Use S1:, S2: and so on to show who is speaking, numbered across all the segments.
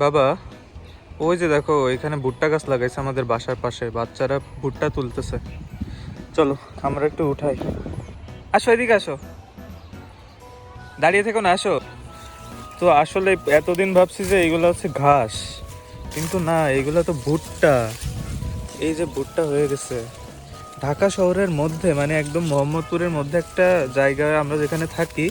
S1: বাবা, ওই যে দেখো এখানে ভুট্টা গাছ লাগাইছে আমাদের বাসার পাশে, বাচ্চারা ভুট্টা তুলতেছে। চলো আমরা একটু উঠাই। আসো এদিকে আসো, দাঁড়িয়ে থেকো না, আসো। তো আসলে এতদিন ভাবছি যে এইগুলো হচ্ছে ঘাস, কিন্তু না, এইগুলো তো ভুট্টা। এই যে ভুট্টা হয়ে গেছে ঢাকা শহরের মধ্যে, মানে একদম মোহাম্মদপুরের মধ্যে একটা জায়গায় আমরা যেখানে থাকি,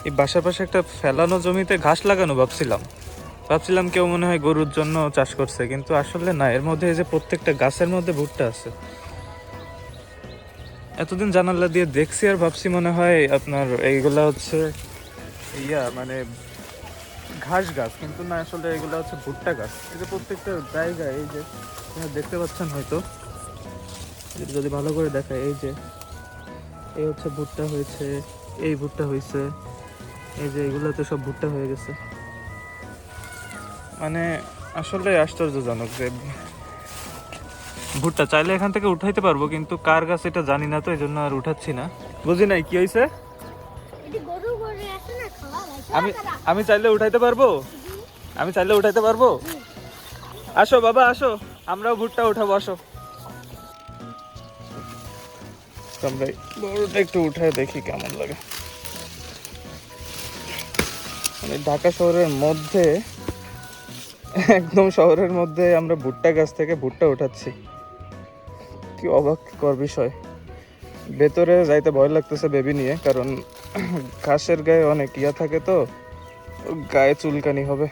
S1: এই বাসার পাশে একটা ফেলানো জমিতে ঘাস লাগানো ভাবছিলাম কেউ মনে হয় গরুর জন্য চাষ করছে, কিন্তু আসলে না, এর মধ্যে এই যে প্রত্যেকটা গাছের মধ্যে ভুট্টা আছে। এতদিন জানালা দিয়ে দেখছি আর ভাবছি মনে হয় আপনার এইগুলা হচ্ছে মানে ঘাস গাছ, কিন্তু না, আসলে এগুলো হচ্ছে ভুট্টা গাছ। এই যে প্রত্যেকটা জায়গায়, এই যে আপনারা দেখতে পাচ্ছেন হয়তো, যদি ভালো করে দেখায়, এই যে এই হচ্ছে ভুট্টা হয়েছে, এই ভুট্টা হয়েছে, এই যে এগুলোতে সব ভুট্টা হয়ে গেছে। মানে আসলে আশ্চর্যজনক যে ভুট্টা চাইলে এখান থেকে উঠাইতে পারবো, কিন্তু কার গাছ এটা জানি না, তো এই জন্য আর উঠাচ্ছি না। বুঝি নাই কি হয়েছে। আমি আমি চাইলে উঠাইতে পারবো, আমি চাইলে উঠাইতে পারবো। আসো বাবা আসো, আমরাও ভুট্টা উঠাবো, আসো। আমরা বড়টা একটু উঠায় দেখি কেমন লাগে। মানে ঢাকা শহরের মধ্যে, একদম শহরের মধ্যে আমরা ভুট্টা গাছ থেকে ভুট্টা উঠাচ্ছি। কি অবাককর বিষয়। ভেতরে যাইতে ভয় লাগতেছে বেবি নিয়ে, কারণ ঘাসের গায়ে অনেক থাকে, তো গায়ে চুলকানি হবে।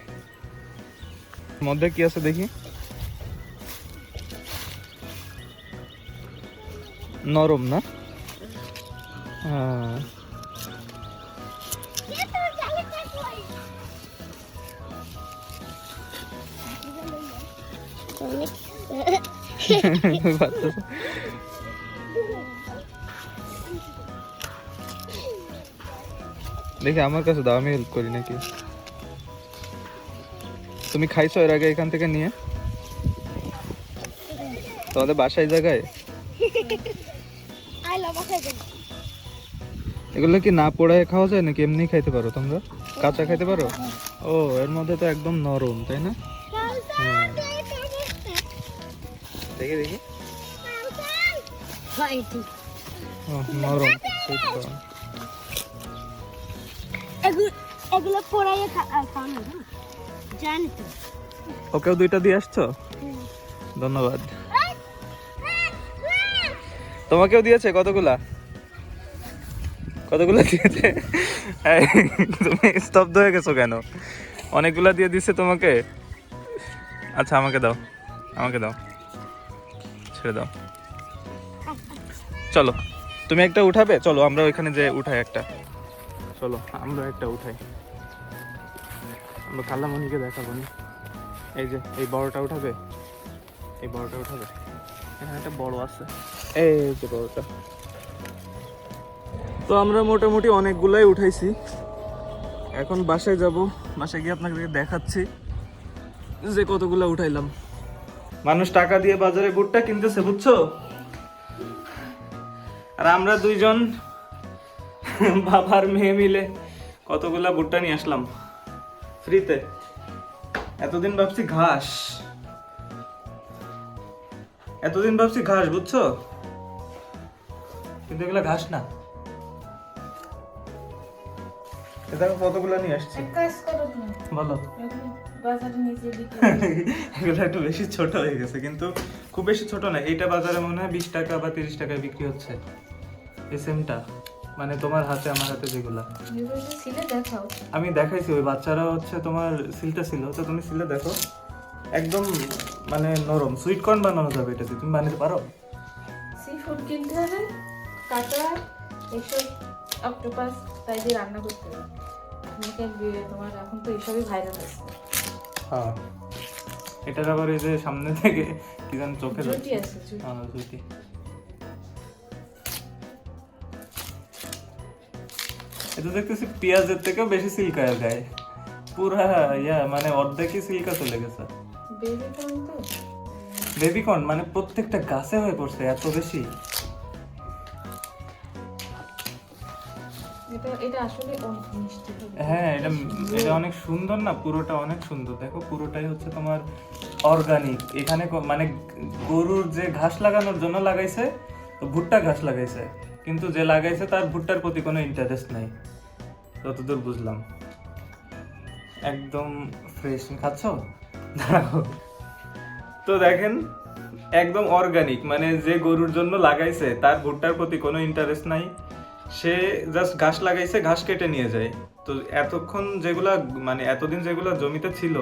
S1: মধ্যে কি আছে দেখি। নরম না? হ্যাঁ। দেখি আমার কাছে দাও, আমি হেল্প করি নাকি। তুমি খাইছো এর আগে এখান থেকে নিয়ে? তোমাদের বাসায় জায়গায় এগুলো কি না পোড়ায় খাওয়া যায় নাকি এমনি খাইতে পারো তোমরা? কাঁচা খাইতে পারো? ও, এর মধ্যে তো একদম নরম, তাই না? হ্যাঁ। দেখি দেখি। নরম। ওকেও দুইটা দিয়ে আসছো, ধন্যবাদ। তোমাকেও দিয়েছে? কতগুলা কতগুলা দিয়েছে? তুমি স্তব্ধ হয়ে গেছো কেন? অনেকগুলা দিয়ে দিচ্ছে তোমাকে। আচ্ছা আমাকে দাও, আমাকে দাও, ছেড়ে দাও। চলো তুমি একটা উঠাবে, চলো আমরা ওইখানে যে উঠাই একটা। চলো আমরা একটা উঠাই, আমরা খালামণিকে দেখাবো নি। এই যে এই বড়টা উঠাবে, এই বড়টা উঠাবে, এখানে একটা বড় আছে, এই যে বড়টা। তো আমরা মোটামুটি অনেকগুলাই উঠাইছি, এখন বাসায় যাব, বাসায় গিয়ে আপনাকে দেখাচ্ছি যে কতগুলা উঠাইলাম। মানুষ টাকা দিয়ে বাজারে ভুট্টা কিনতেছে, বুঝছো, আর আমরা দুইজন বাবার মেয়ে মিলে কতগুলা ভুট্টা নিয়ে আসলাম ফ্রিতে। এতদিন ভাবছি ঘাস, এতদিন ভাবছি ঘাস, বুঝছো, কিন্তু এগুলা ঘাস না। দেখো কতগুলা নিয়ে আসছি। বলো। এগুলো একটু বেশি ছোট হয়ে গেছে, কিন্তু খুব বেশি ছোট না। এইটা বাজারে মনে হয় 20 টাকা বা 30 টাকায় বিক্রি হচ্ছে, এই সেমটা, মানে তোমার হাতে আমার হাতে যেগুলা। আমি দেখাইছি, ওই বাচ্চারা হচ্ছে তোমার সিলটা ছিল, তো তুমি সিলে দেখো, একদম মানে নরম। সুইট কর্ন বানানো যাবে এটা দিয়ে, তুমি বানাতে পারো?
S2: সি ফুড কিনতে হবে, কাঁকড়া, এসব অক্টোপাস তাই দিয়ে রান্না করতে হবে। তোমার এখন তো এসবই ভাইরাল আছে।
S1: হ্যাঁ, এটার আবার এই যে সামনে থেকে কি জানি চোখে
S2: জুটি আছে,
S1: জুটি। এটা দেখতেছি পেঁয়াজের থেকেও বেশি সিল্কায় গায়ে, পুরা মানে অর্ধেকই সিল্কা চলে গেছে। বেবি কর্ন মানে প্রত্যেকটা গাছে হয়ে পড়ছে এত বেশি।
S2: এটা আসলে অনেক মিষ্টি হবে।
S1: হ্যাঁ, এটা অনেক সুন্দর না, পুরোটা অনেক সুন্দর। দেখো পুরোটাই হচ্ছে তোমার অর্গানিক। এখানে মানে গরুর যে ঘাস লাগানোর জন্য লাগাইছে, তো ভুট্টা ঘাস লাগাইছে, কিন্তু যে লাগাইছে তার ভুট্টার প্রতি কোনো ইন্টারেস্ট নাই, যতদূর বুঝলাম। একদম ফ্রেশ। খাচ্ছ? দাঁড়াও। তো দেখেন, একদম অর্গানিক, মানে যে গরুর জন্য লাগাইছে তার ভুট্টার প্রতি কোনো ইন্টারেস্ট নাই, সে জাস্ট ঘাস লাগাইছে, ঘাস কেটে নিয়ে যায়। তো এতক্ষণ যেগুলা মানে এতদিন যেগুলা জমিতে ছিল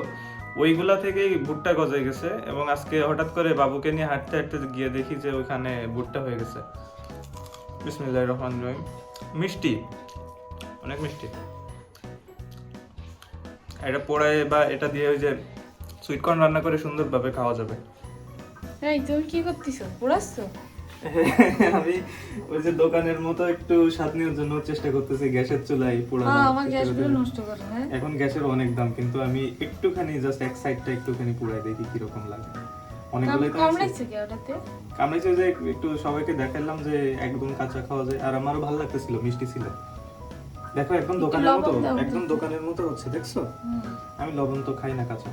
S1: ওইগুলা থেকেই ভুট্টা গজায় গেছে, এবং আজকে হঠাৎ করে বাবুকে নিয়ে হাঁটতে হাঁটতে গিয়ে দেখি যে ওইখানে ভুট্টা হয়ে গেছে। বিসমিল্লাহির রহমানির রহিম। মিষ্টি, অনেক মিষ্টি। এটা পোড়ায় বা এটা দিয়ে ওই যে সুইট কর্ন রান্না করে সুন্দরভাবে খাওয়া যাবে।
S2: এই তুমি কি করতেছো, পোড়াচ্ছো?
S1: আমি ওই যে দোকানের মতো একটু স্বাদ নেওয়ার জন্য চেষ্টা করতেছি, গ্যাসের চুলায় পোড়ানো।
S2: আমার গ্যাসগুলো নষ্ট করে। হ্যাঁ,
S1: এখন গ্যাসের অনেক দাম, কিন্তু আমি একটুখানি জাস্ট এক সাইডটা একটুখানি পুড়াই দেখি কিরকম লাগে। অনেকগুলোই তো
S2: কামড়াইছে কি ওটাতে?
S1: কামড়াইছে যে একটু সবাইকে দেখালাম যে একদম কাঁচা খাওয়া যায়, আর আমারও ভালো লাগতেছিল, মিষ্টি ছিল। দেখো একদম দোকানের মতো, একদম দোকানের মতো হচ্ছে, দেখছো? আমি লবণ তো খাই না কাঁচা।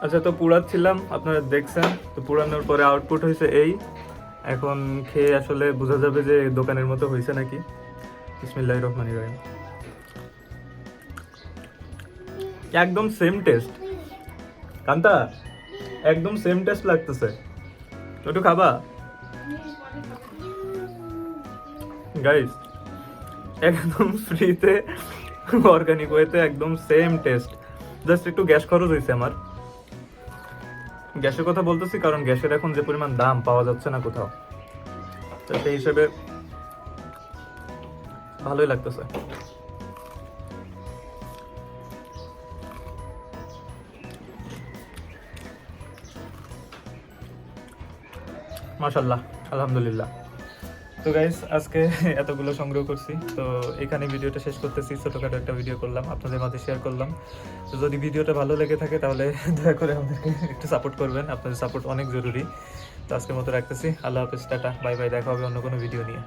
S1: আচ্ছা, তো পুড়াচ্ছিলাম, আপনারা দেখছেন। তো পুড়ানোর পরে আউটপুট হয়েছে এই। এখন খেয়ে আসলে বোঝা যাবে যে দোকানের মতো হয়েছে নাকি। বিসমিল্লাহির রহমানির রহিম। একদম সেম টেস্ট কান্তা, একদম সেম টেস্ট লাগতেছে। একটু খাবা গাইস? একদম ফ্রিতে অর্গানিক ওয়েতে একদম সেম টেস্ট। জাস্ট একটু গ্যাস খরচ হয়েছে আমার। গ্যাসের কথা বলতেছি কারণ গ্যাসের এখন যে পরিমাণ দাম, পাওয়া যাচ্ছে না কোথাও, তো সেই হিসেবে ভালোই লাগতেছে। মাশাআল্লাহ, আলহামদুলিল্লাহ। তো গাইস, আজকে এতগুলো সংগ্রহ করছি, তো এখানে ভিডিওটা শেষ করতেছি। ছোটখাটো একটা ভিডিও করলাম, আপনাদের মাঝে শেয়ার করলাম। তো যদি ভিডিওটা ভালো লেগে থাকে তাহলে দয়া করে আমাদেরকে একটু সাপোর্ট করবেন, আপনাদের সাপোর্ট অনেক জরুরি। তো আজকের মতো রাখতেছি। আল্লাহ হাফেজ, টাটা, বাই বাই। দেখা হবে অন্য কোনো ভিডিও নিয়ে।